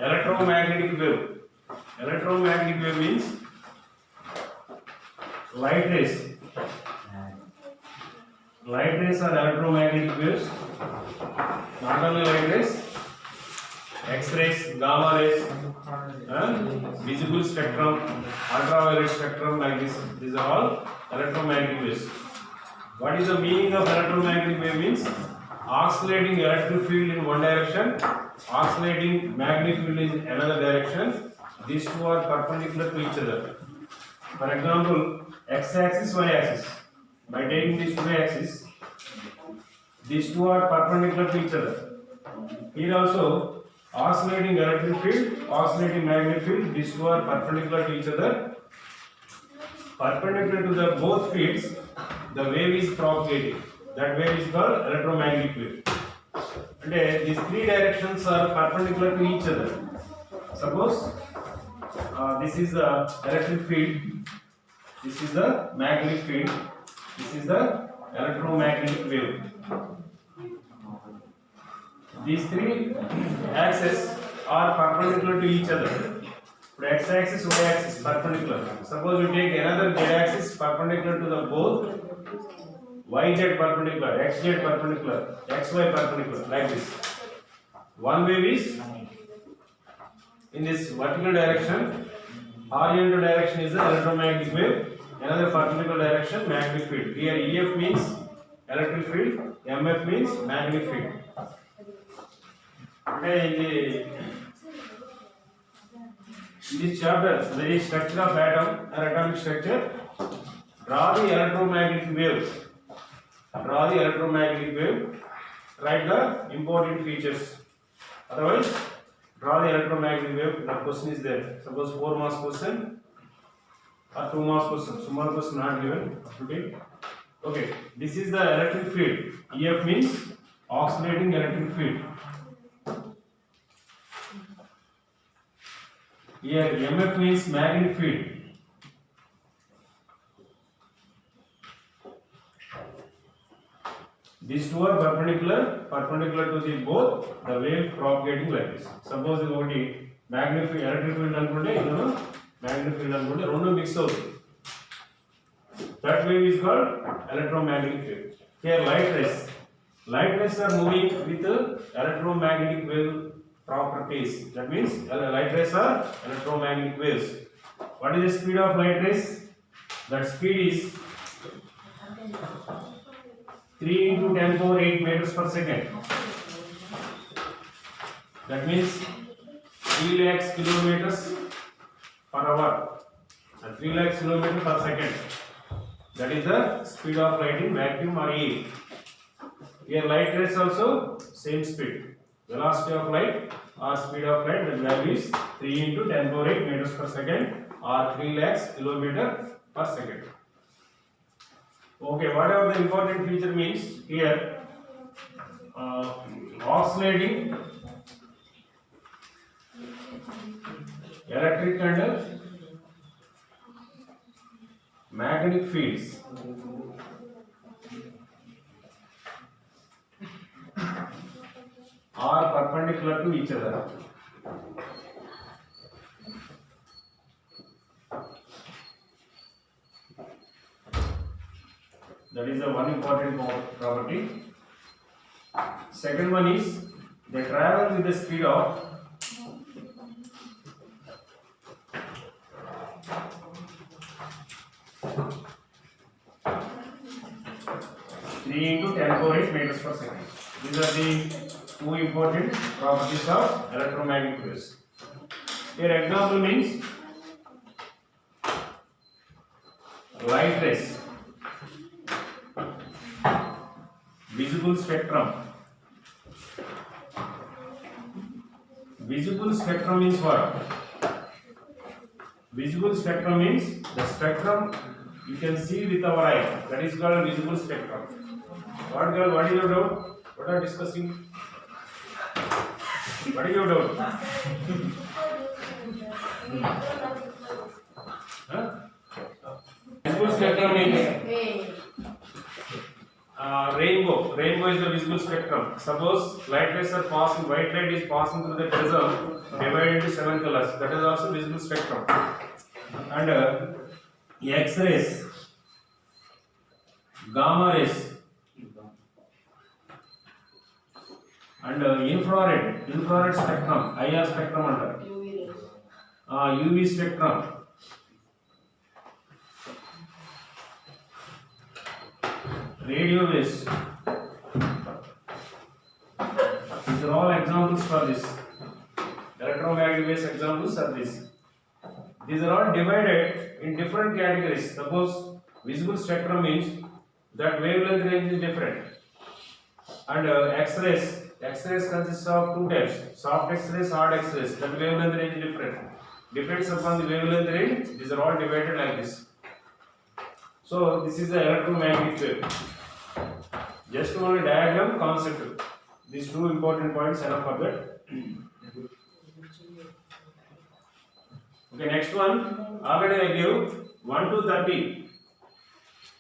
electromagnetic wave. Electromagnetic wave means light rays. Light rays are electromagnetic waves. Not only light rays, X-rays, gamma rays, visible spectrum, ultraviolet spectrum, like this. These are all electromagnetic waves. What is the meaning of electromagnetic wave? Means oscillating electric field in one direction, oscillating magnetic field in another direction. These two are perpendicular to each other. For example, x-axis, y-axis. By taking these two axes, these two are perpendicular to each other. Here also, oscillating electric field, oscillating magnetic field, these two are perpendicular to each other. Perpendicular to the both fields, the wave is propagating. That wave is called electromagnetic wave. And these three directions are perpendicular to each other. Suppose this is the electric field, this is the magnetic field, this is the electromagnetic wave. These three axes are perpendicular to each other. X-axis, y-axis perpendicular. Suppose you take another z-axis perpendicular to the both, yz perpendicular, xz perpendicular, xy perpendicular, like this. One wave is in this vertical direction, horizontal direction is the electromagnetic wave, another perpendicular direction magnetic field. Here EF means electric field, MF means magnetic field. Okay, in this chapter, there is structure of atom or atomic structure. Draw the electromagnetic wave. Draw the electromagnetic wave. Write the important features. Otherwise, draw the electromagnetic wave. The question is there. Suppose 4 marks question or 2 marks question. Small question not given. Okay. Okay. This is the electric field. EF means oscillating electric field. Here MF means magnetic field. These two are perpendicular to the both, the wave propagating like this. Suppose this is magnetic field, electric field anukunte, magnetic field anukunte, rendu mix avutadi. That wave is called electromagnetic wave. Here light rays. Light rays are moving with electromagnetic wave properties. That means light rays are electromagnetic waves. What is the speed of light rays? That speed is 3 into 10 power 8 meters per second. That means 3 lakhs kilometers per hour. 3 lakhs kilometers per second. That is the speed of light in vacuum or air. Here light rays also same speed. Velocity of light or speed of light, the value is 3 into 10 power 8 meters per second or 3 lakhs kilometers per second. Okay, whatever the important feature means here, oscillating electric and magnetic fields are perpendicular to each other. That is the one important property. Second one is they travel with the speed of 3 into 10 power 8 meters per second. These are the two important properties of electromagnetic waves. Here example means light rays, visible spectrum. Visible spectrum means what? Visible spectrum means the spectrum you can see with our eye. That is called visible spectrum. What girl? What is your doubt? What are you discussing? What is your doubt? Visible spectrum means rainbow. Rainbow is the visible spectrum. spectrum. Suppose light rays are passing, white light is passing through the prism, divided into 7 colors. That is also visible spectrum. And X-rays, gamma rays, and infrared spectrum, IR spectrum under UV spectrum, radio waves. These are all examples for this. Electromagnetic waves examples are this. These are all divided in different categories. Suppose visible spectrum means that wavelength range is different. And X-rays consists of two types: soft X-rays, hard X-rays. That wavelength range is different. Depends upon the wavelength range. These are all divided like this. So this is the electromagnetic wave. Just only diagram concept. These two important points are not forget. Okay, next one. Already I give 1 to 30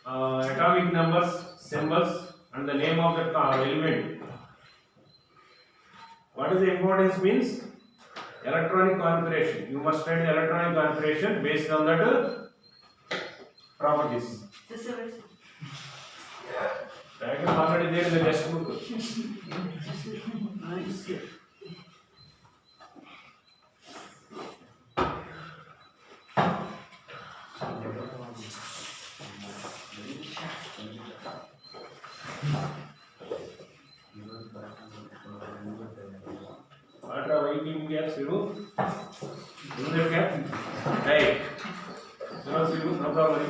atomic numbers, symbols, and the name of the element. What is the importance means? Electronic configuration. You must study the electronic configuration based on that properties. Diagram already there in the textbook. What are waiting caps? You do their cap? Hey, no problem.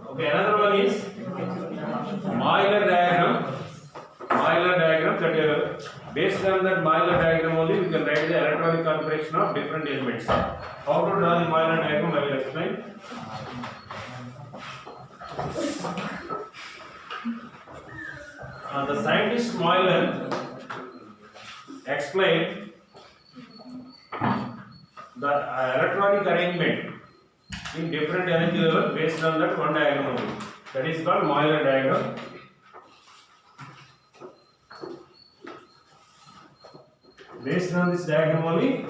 Okay, another one is Euler diagram. Euler diagram, that based on that Euler diagram only we can write the electronic configuration of different elements. How to draw the Euler diagram I will explain. The scientist Euler explained the electronic arrangement in different energy level based on that one diagram only. That is called Euler diagram. Based on this diagram only,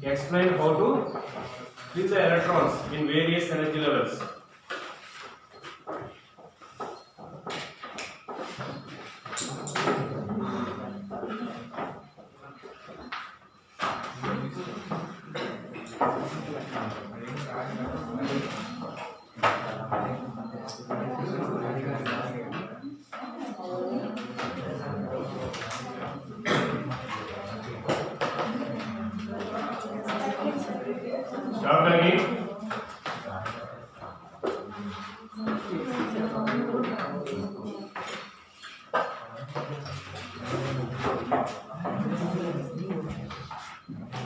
explain how to fill the electrons in various energy levels. Start again.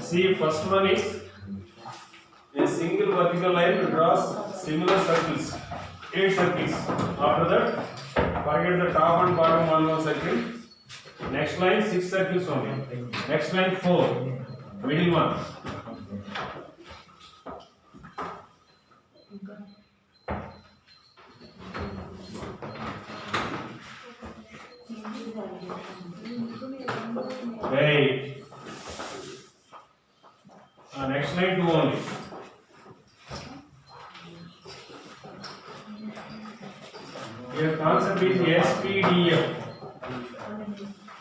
See, first one is a single vertical line draws similar circles, 8 circles. After that, forget the top and bottom one circle. Next line 6 circles only. Next line 4. Middle one. Right. Next line 2 only. Your concept is SPDF.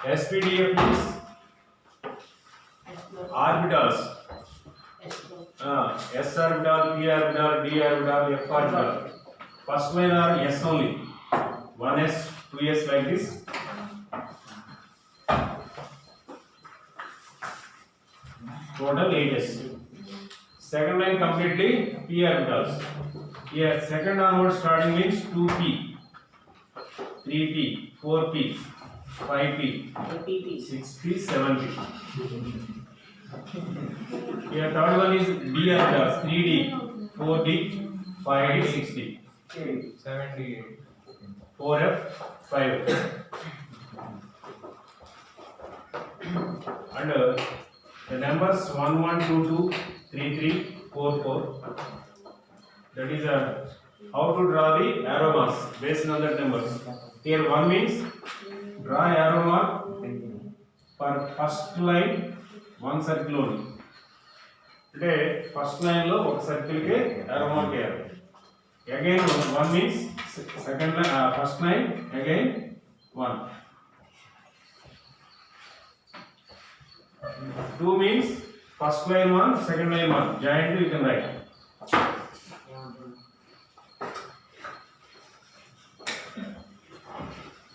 SPDF means orbitals. S orbital, P orbital, D orbital, F orbital. First line are S only. 1s, 2s like this. Total 8s. Second line completely P orbitals. Here second onward starting means 2p, 3p, 4p, 5p, 6p, 7p. Here third one is D orbitals 3D, 4D, 5D, 6D, 78. 4F, 5F. And the numbers 1, 1, 2, 2, 3, 3, 4, 4. That is how to draw the arrow marks based on that numbers. Here 1 means draw arrow mark for first line 1 circle only. Today first line lo oka circle ke arrow mark cheyali. Again 1 means second line first line again 1. 2 means first line 1, second line 1. Join you can write.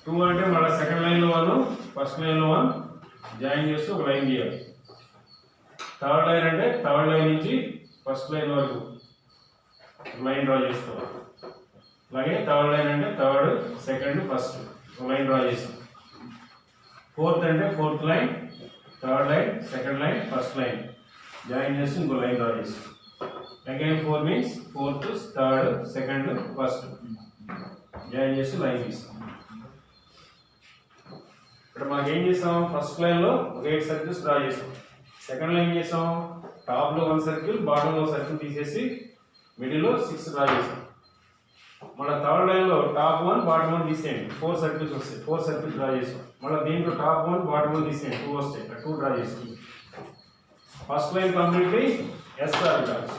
2 అంటే మళ్ళీ second line లో 1, first line లో 1 join చేస్తూ ఒక line గీయాలి. Third line అంటే third line నుంచి first line వరకు లైన్ డ్రా చేసుకోవాలి. అలాగే థర్డ్ లైన్ అంటే థర్డ్, సెకండ్, ఫస్ట్ ఒక లైన్ డ్రా చేస్తాం. ఫోర్త్ అంటే fourth line, third line, second line, first line join చేస్తూ ఇంకో లైన్ డ్రా చేస్తాం. Again 4 means fourth, third, second, first join చేస్తూ లైన్ తీస్తాం. ఇక్కడ మాకు ఏం చేస్తాం, ఫస్ట్ లైన్ లో ఒక 8 సర్కిల్స్ డ్రా చేస్తాం. సెకండ్ లైన్ చేస్తాం, టాప్ లో 1 సర్కిల్, బాటమ్ లో సర్కిల్ తీసేసి మిడిల్ లో 6 డ్రా చేస్తాం. మళ్ళీ థర్డ్ లైన్ లో టాప్ 1 బాటమ్ 1 తీసేయండి, 4 సర్కిల్స్ వస్తాయి, 4 సర్కిల్స్ డ్రా చేస్తాం. మళ్ళీ దీంట్లో టాప్ 1 బాటమ్ 1 తీసేయండి, 2 వస్తాయి, 2 డ్రా చేస్తాం. First line completely s orbitals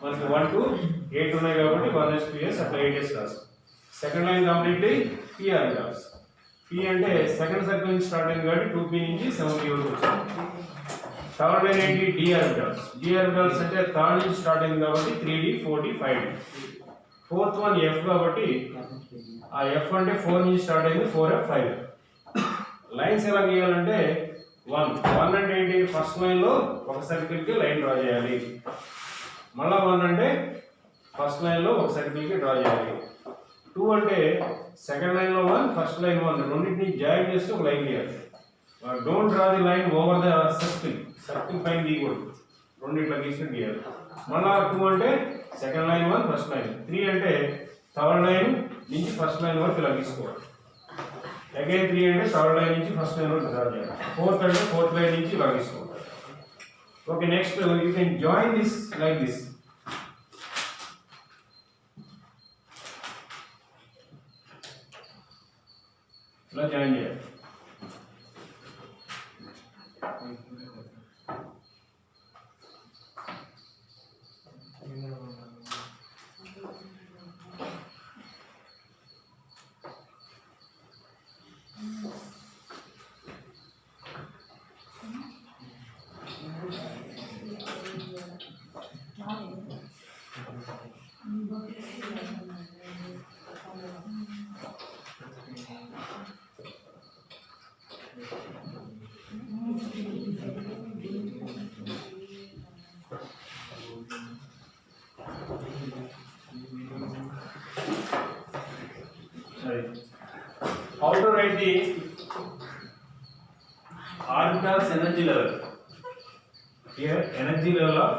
మనకి 1 to 8 ఉన్నాయి కాబట్టి 1s 2s అట్లా 8s రాస్తాం. Second line completely P orbitals. P అంటే సెకండ్ సర్కిల్ నుంచి స్టార్ట్ అయింది కాబట్టి 2p నుంచి 7p వరకు వచ్చింది. థర్డ్ లైన్ ఏంటి, డి ఆర్బిటాల్స్. డి ఆర్బిటాల్స్ అంటే థర్డ్ నుంచి స్టార్ట్ అయింది కాబట్టి 3d, 4d, 5d. Fourth one F కాబట్టి ఆ ఎఫ్ అంటే 4 నుంచి స్టార్ట్ అయింది, 4f, 5f. లైన్స్ ఎలా గీయాలంటే 1 అంటే ఏంటి, ఫస్ట్ లైన్ లో ఒక సర్కిల్ కి లైన్ డ్రా చేయాలి. మళ్ళా 1 అంటే ఫస్ట్ లైన్ లో ఒక సర్కిల్ కి డ్రా చేయాలి. 2 అంటే సెకండ్ లైన్ లో 1, ఫస్ట్ లైన్ 1 రెండింటిని జాయిన్ చేస్తూ ఒక లైన్ గీయాలి. Don't draw the line over the circle, circle పైన గీయకూడదు, రెండిట్లా గీసినట్టు గీయాలి. మళ్ళా 2 అంటే సెకండ్ లైన్ 1, ఫస్ట్ లైన్. 3 అంటే థర్డ్ లైన్ నుంచి ఫస్ట్ లైన్ వరకు ఇలా గీసుకోవాలి. అగైన్ 3 అంటే థర్డ్ లైన్ నుంచి ఫస్ట్ లైన్ వరకు డ్రా చేయాలి. 4th అంటే ఫోర్త్ లైన్ నుంచి ఇలా గీసుకోవాలి. Okay, next you can join this like this. ఇలా జాయిన్ చేయాలి. How to write the orbital's energy level? Here, energy level of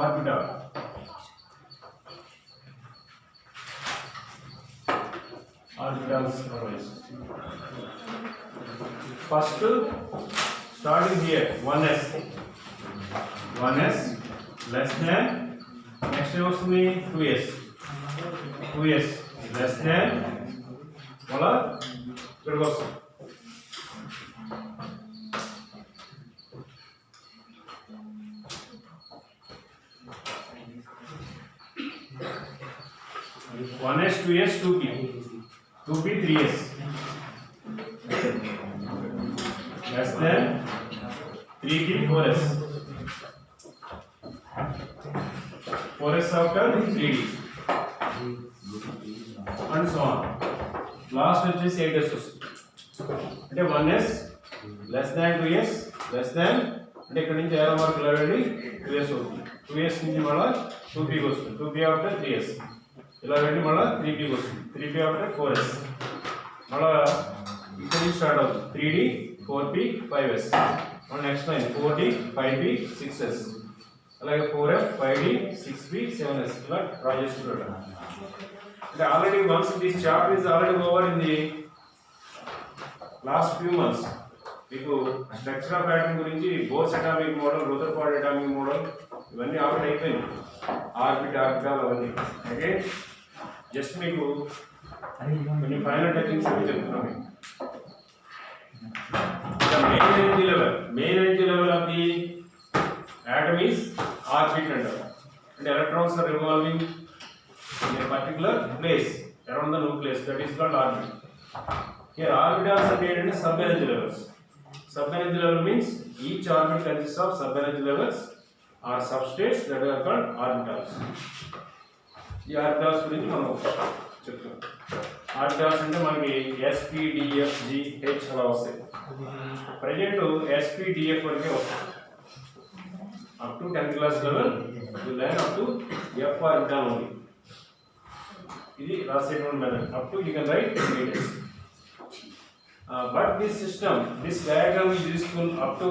orbital. Orbitals always. First, starting here, 1s. 1s less than. Next was me 2s. 2s less than. Voila. Here goes. One s, 2s, 2p, 2p, 3s. Less than 3p, 4s. 4s after 3d. And so on. Last వచ్చేసి 8s వస్తుంది. అంటే 1s less than 2s less than అంటే ఇక్కడ నుంచి ఏరో mark వెళ్ళండి 2s వస్తుంది. 2s నుంచి మళ్ళీ 2p వస్తుంది. 2p after 3s ఇలా వెళ్ళి మళ్ళీ 3p వస్తుంది. 3p after 4s మళ్ళీ ఇక్కడ నుంచి స్టార్ట్ అవుతుంది. 3d 4p 5s next line 4d 5p 6s అలాగే 4f 5d 6p 7s ఇలా డ్రా చేసుకుంటాడు. అంటే already once this chapter is already over in the last few months. మీకు స్ట్రక్చర్ ఆఫ్ ఆటమ్ గురించి bores atomic model, Rutherford atomic model ఇవన్నీ already అయిపోయింది. Orbit orbital అవన్నీ okay. Just మీకు కొన్ని ఫైనల్ టచింగ్స్ అవి చెప్తున్నాం. Main energy level of the atom is orbit అంటారు. అంటే electrons are revolving in a particular place around the nucleus, that is called orbit. Here orbitals are ఏంటంటే sub energy levels. Sub energy level means each orbit consists of sub energy levels or substates that are called orbitals. ఈ orbitals గురించి మనం చెప్తాం. orbitals అంటే మనకి s p d f g h అలా వస్తాయి. Present s p d f వరకే వస్తాయి. Up to 10th class level, you learn up to F orbital only. This is Raseton method. Up to you can write 10 meters. But this system, this diagram is useful up to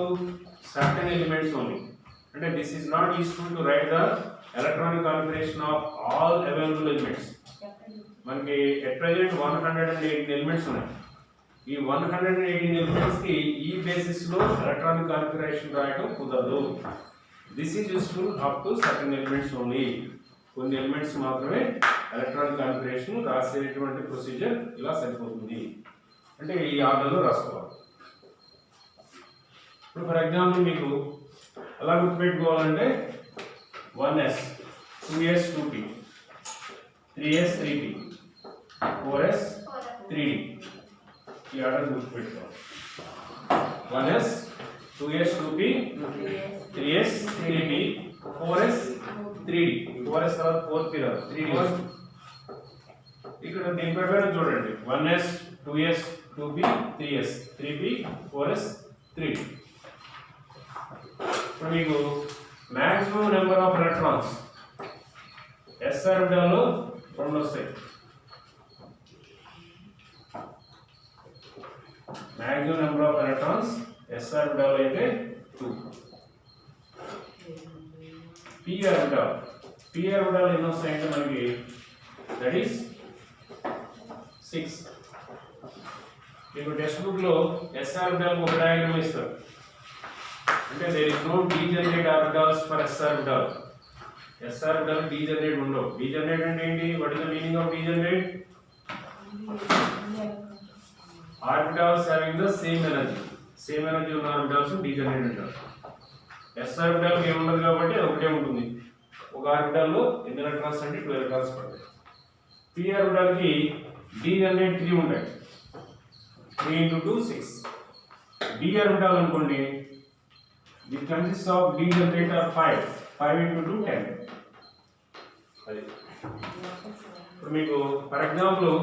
certain elements only. And this is not useful to write the electronic configuration of all available elements. మనకి at present 118 elements ఉన్నాయి. ఈ 118 elements కి ఈ basis లో electronic configuration రాయడం కుదరదు. This is useful up to certain elements only. కొన్ని elements మాత్రమే ఎలక్ట్రానిక్ కాన్ఫిగరేషన్ రాసేటువంటి ప్రొసీజర్ ఇలా సరిపోతుంది. అంటే ఈ ఆర్డర్లో రాసుకోవాలి. ఇప్పుడు ఫర్ ఎగ్జాంపుల్ మీకు ఎలా గుర్తుపెట్టుకోవాలంటే 1s 2s 2p 3s 3p 4s 3d ఈ ఆర్డర్ గుర్తుపెట్టుకోవాలి. 1s 2s 2p 3s 3p 4s 3d 4s తర్వాత 4p రాదు 3d. ఇక్కడ దీని ప్రకారం చూడండి 1s 2s 2p 3s 3p 4s 3d. ఇప్పుడు మీకు maximum number of electrons s ఆర్బిటాల్లో 2 వస్తాయి. Maximum number of electrons s orbital అయితే 2. p ఆర్బిటాల్ ఎన్ని వస్తాయంటే మనకి దట్ ఈస్ 6. మీకు టెక్స్ట్ బుక్ లో s ఆర్బిటాల్ ఒక డయాగ్రామ్ ఇస్తారు. అంటే there is no degenerate orbitals for s orbital. s orbital degenerate ఉండవు. డీజనరేట్ అంటే ఏంటి? What is the meaning of degenerate? Orbitals having the same energy ఉన్న ఆర్బిటాల్స్ డీజనరేట్ అంటారు. s ఆర్బిటాల్ కి ఏముండదు కాబట్టి అది ఒకటే ఉంటుంది. ఒక ఆర్బిటాల్లో ఎన్ని ఎలక్ట్రాన్స్ అంటే 2 ఎలక్ట్రాన్స్ పడతాయి. p ఆర్బిటాల్ కి డీజనరేట్ 3 ఉంటాయి. 3 into 2 6. d ఆర్బిటాల్ అనుకోండి, it consists of degenerate are 5 into 2 10. అది ఇప్పుడు మీకు for example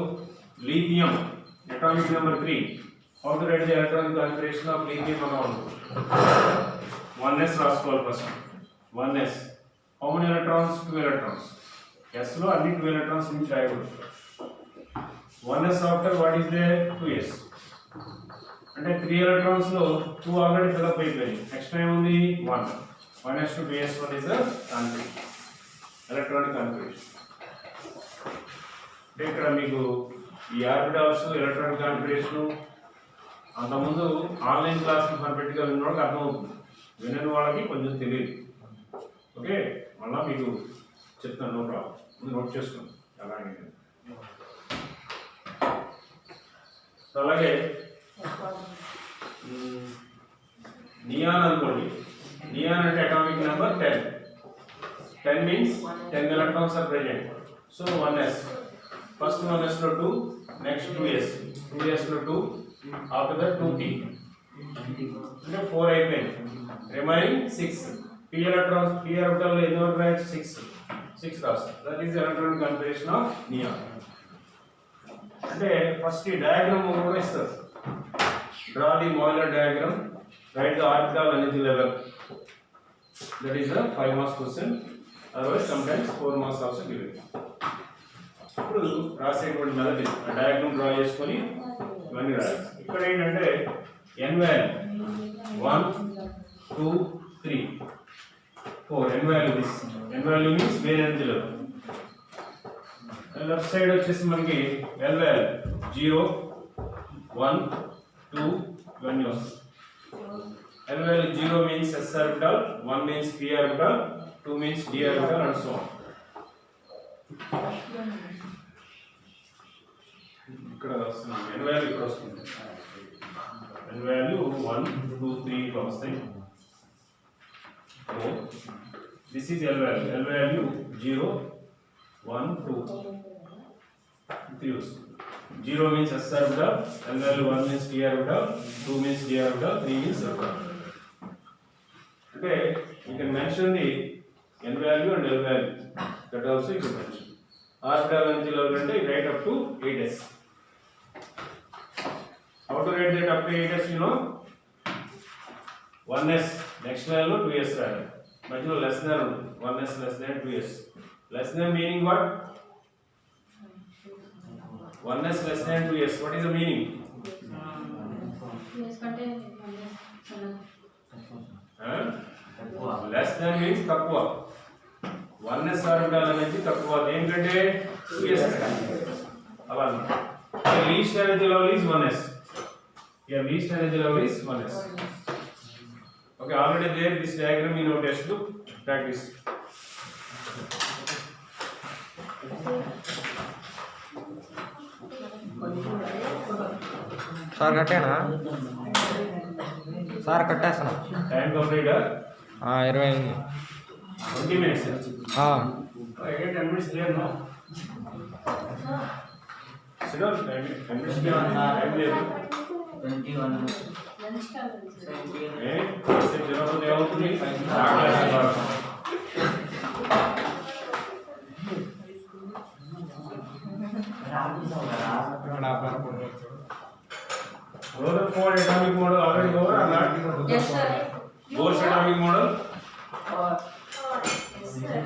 lithium atomic number 3. How to write the electronic configuration of lithium atom? 1s రాసుకోవాలి first. 1s how many electrons? 2 electrons. s లో అన్ని 2 electrons నుంచి రాయకూడదు. 1s after what is there? 2s. అంటే 3 electrons లో 2 ఆల్రెడీ ఫిల్ అప్ అయిపోయింది. Next time ఉంది 1. 1s to 2s 1 is the configuration, electronic configuration. అంటే ఇక్కడ మీకు ఈ ఆర్బిటాల్స్ ఎలక్ట్రానిక్ కాన్ఫిగరేషన్ అంతకుముందు ఆన్లైన్ క్లాసులు పర్ఫెక్ట్గా విన్న వాళ్ళకి అర్థమవుతుంది, వినని వాళ్ళకి కొంచెం తెలియదు. ఓకే, మళ్ళీ మీకు చెప్తాను, నో ప్రాబ్లం, ముందు నోట్ చేసుకోండి అలాగే. అలాగే నియాన్ అనుకోండి. నియాన్ అంటే atomic number 10. 10 means 10 electrons are present. So 1s. First 1s లో 2, next 2s. 2s లో 2, after that 2p. అంటే 4 అయిపోయింది. Remaining 6. p electrons, p orbital లో ఎన్ని వరకు రాయొచ్చు? 6 రాస్తారు. That is electronic configuration of neon. అంటే ఫస్ట్ ఈ డయాగ్రామ్ కూడా ఇస్తారు. Draw the Mollier diagram, right the orbital energy level. That is the 5 marks question. Otherwise sometimes 4 marks also given. ఇప్పుడు రాసేటువంటి మెథడ్ డయాగ్రామ్ డ్రా చేసుకొని ఇవన్నీ రాయాలి. ఇక్కడ ఏంటంటే n value 1, 2, 3, 4. N value this. N value means main energy level. Left side వచ్చేసి మనకి L value 0, 1, 2 ఇవన్నీ వస్తాయి. L value 0 means S orbital, 1 means p orbital, 2 means d orbital and so on. ఇక్కడ వస్తుంది N value ఇక్కడ వస్తుంది. N value 1, 2, 3 ఇట్లా వస్తాయి. So this is L value. L value 0, 1, 2. Use 0 means S orbital, L value 1 means p orbital, 2 means d orbital, 3 means orbital. Okay, you can mention the N value and L value. That also you can mention. Orbital energy level ante write up to 8s. How to write that up to 8s? You know, 1s next level 2s right. Majlo less than 1s less than 2s. Less than meaning what? 1s less than 2s. What is the meaning? Less than means takkuva. 1s orbital అనేది తక్కువ దేనికంటే 2s అలా least energy level is 1s. Here least energy level is 1s. Okay, already there this diagram in our textbook. Practice. Sir కట్టేనా sir కట్టేస్తాను Time completed. 20 అయింది 20 minutes. I get 10 minutes there now. Sit down. 10 minutes there. Time there. 21. Eh? Say जरा तो देव तो नहीं. Rutherford atomic model already over or not? Yes, sir. Bohr's atomic model. Yes, sir.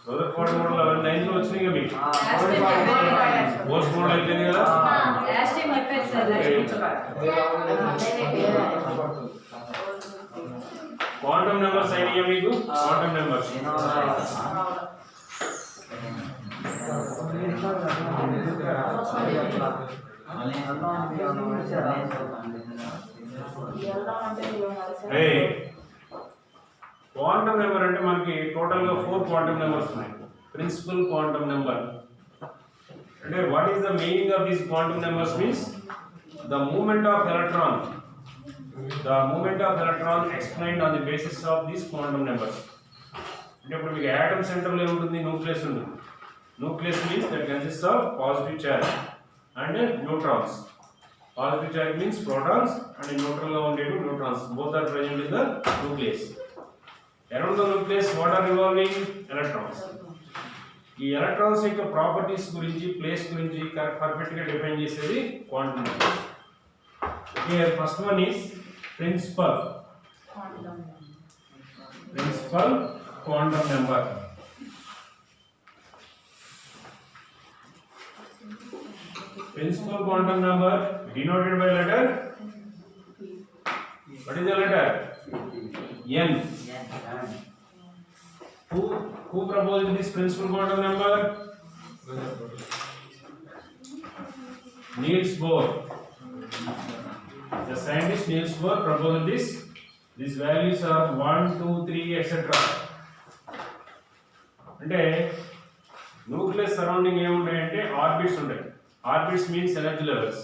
Rutherford model 9 లో వచ్చింది కదా మీకు. Last time అయిపోయింది. Bohr's model అయిపోయింది కదా. Last time అయిపోయింది sir. Quantum numbers అయినాయా మీకు? Quantum numbers. Hey, quantum number అంటే మనకి టోటల్ గా 4 quantum numbers ఉన్నాయి. Principal quantum number. అంటే what is the meaning of these quantum numbers means the movement of electron. The movement of electron explained on the basis of these quantum numbers. అంటే ఇప్పుడు మీకు atom center లో ఉంటుంది nucleus ఉంటుంది. Nucleus means that consists of positive charge and neutrons. Positive charge means protons and neutral ga undedu neutrons. Both are present in the nucleus. Around the nucleus what are revolving? Electrons. ఈ electrons యొక్క properties గురించి place గురించి perfect గా define చేసేది quantum number. Here first one is principal quantum number. Principal quantum number denoted by letter. What is the letter? N. Who proposed this principal quantum number? Niels Bohr. The scientist Niels Bohr proposed this. These values are 1, 2, 3, etc. అంటే nucleus surrounding ఏముంటాయంటే orbits ఉంటాయి. Orbits means energy levels.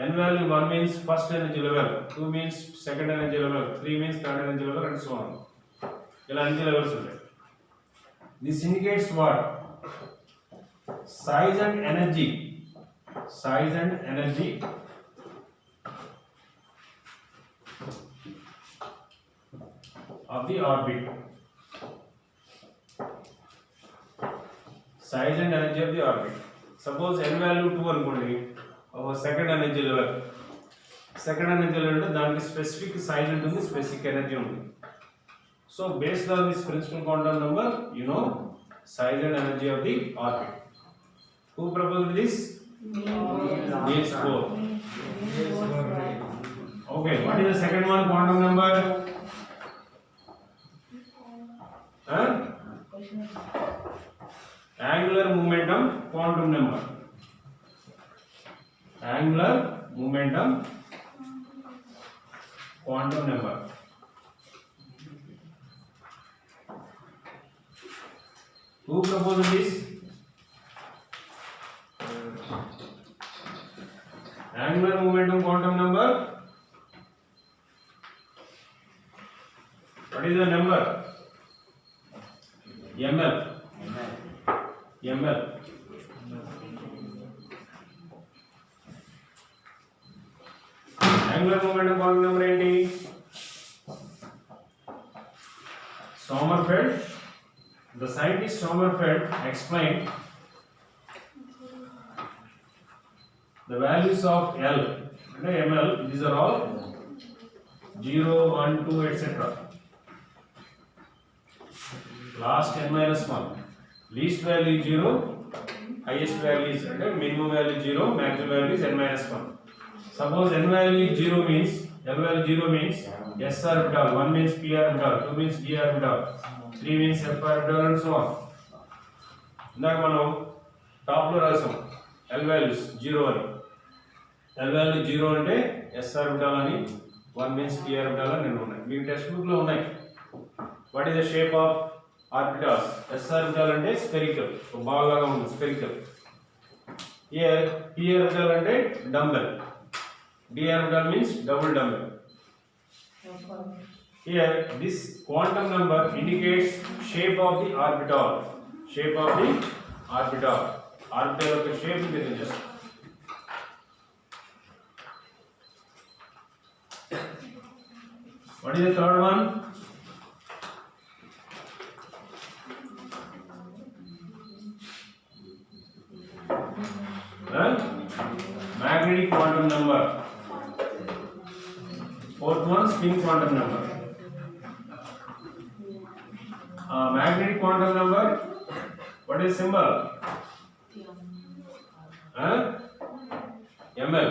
N value 1 means first energy level, 2 means second energy level, 3 means third energy level and so on. Ila energy levels untai. This indicates what? Size and energy of the orbit. Size and energy of the orbit. Suppose n value 2 అనుకోండి, second energy level అంటే దానికి specific size ఉంటుంది, specific energy ఉంటుంది. So based on this principle quantum number you know size and energy of the orbit. Who proposed this? Niels Bohr. How Okay, what is the second one quantum number? Angular momentum quantum number. Angular momentum quantum number. Who proposed this? Angular momentum quantum number. What is the number? ml. ml. Angular momentum quantum number ఏంటి? Sommerfeld. The scientist Sommerfeld explained the values of L and ml. These are all 0, 1, 2, etc. Last n minus 1. Least value is 0, highest value is minimum value is 0, maximum value is n minus 1. Suppose n value is 0 means L value 0 means s orbital, 1 means p orbital, 2 means d orbital, 3 means f orbital and so on. ఇందాక మనం top లో రాసాం L values 0 అని. L value 0 అంటే s orbital అని, 1 means p orbital అని రెండు ఉన్నాయి. మీకు టెక్స్ట్ బుక్ లో ఉన్నాయి. What is the shape of orbitals? S orbital అంటే spherical, ఒక బాల్ లాగా ఉంటుంది spherical. Here p orbital అంటే dumbbell. D orbital means double dumbbell. Here this quantum number indicates shape of the orbital. Shape of the orbital. Orbital యొక్క shape మీరు just. What is the third one? Magnetic quantum number. Fourth one, spin quantum number. Magnetic quantum number. What is symbol? ml.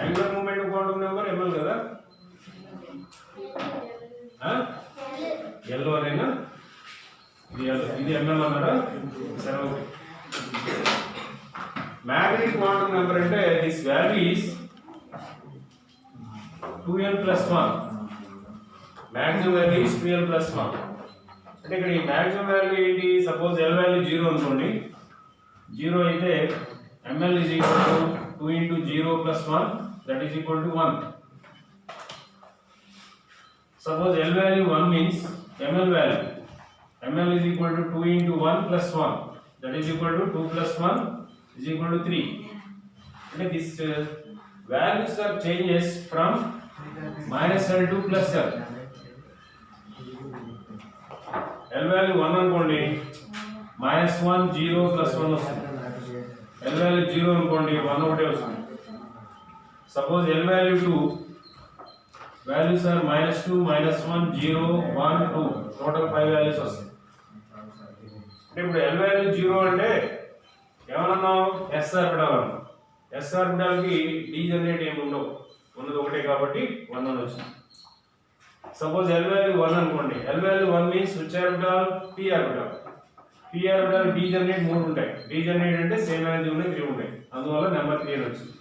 Angular momentum quantum number ml kada? Yellow arena. This ml anara. Magnetic quantum number ante this value is 2n plus 1. Maximum value is 2n plus 1. అంటే ఇక్కడ ఈ maximum value ఏంటి? Suppose L value 0 అనుకోండి. 0 అయితే ml is equal to 2 into 0 plus 1, that is equal to 1. Suppose L value 1 means ml value. ml is equal to 2 into 1 plus 1, that is equal to 2 plus 1 is equal to 3. And this values are changes from minus L to plus L. L value 1 అనుకోండి, minus 1 0 plus 1 వస్తుంది. L value 0 అనుకోండి, 1 ఒకటే వస్తుంది. Suppose L value 2, values are minus 2, minus 1, 0, 1, 2, total 5 values వస్తాయి. అంటే ఇప్పుడు L value 0 అంటే ఏమన్నాం? S orbital అన్నాం. S orbital కి d జనరేట్ ఏమి ఉండవు, ఉన్నది ఒకటే కాబట్టి 1 అని వచ్చింది. Suppose L value 1 అనుకోండి. L value 1 means which orbital? P orbital. P orbital d generate 3 ఉంటాయి. d జనరేట్ అంటే సేమ్ ఎనర్జీ ఉన్నాయి, 3 ఉంటాయి. అందువల్ల నెంబర్ 3 అని వచ్చింది.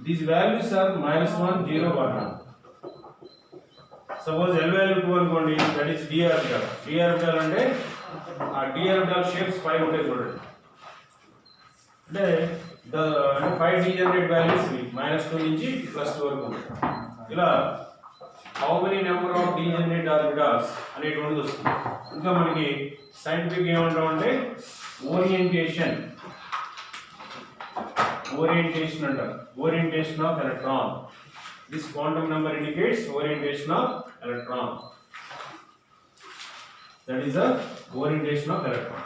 These values are minus 1, 0, 1. Suppose L value 2 అనుకోండి, that is d orbital. d orbital అంటే ఆ d orbital shapes 5 ఉంటాయి చూడండి. అంటే 5 d జనరేట్ వాల్యూస్ minus 2 నుంచి plus 2 వరకు ఉంటాయి. ఇలా how many number of degenerate orbitals అనేటువంటిది వస్తుంది. ఇంకా మనకి సైంటిఫిక్ ఏమంటాం అంటే ఓరియంటేషన్ అంటారు. Orientation of electron. This quantum number indicates orientation of electron. That is the orientation of electron.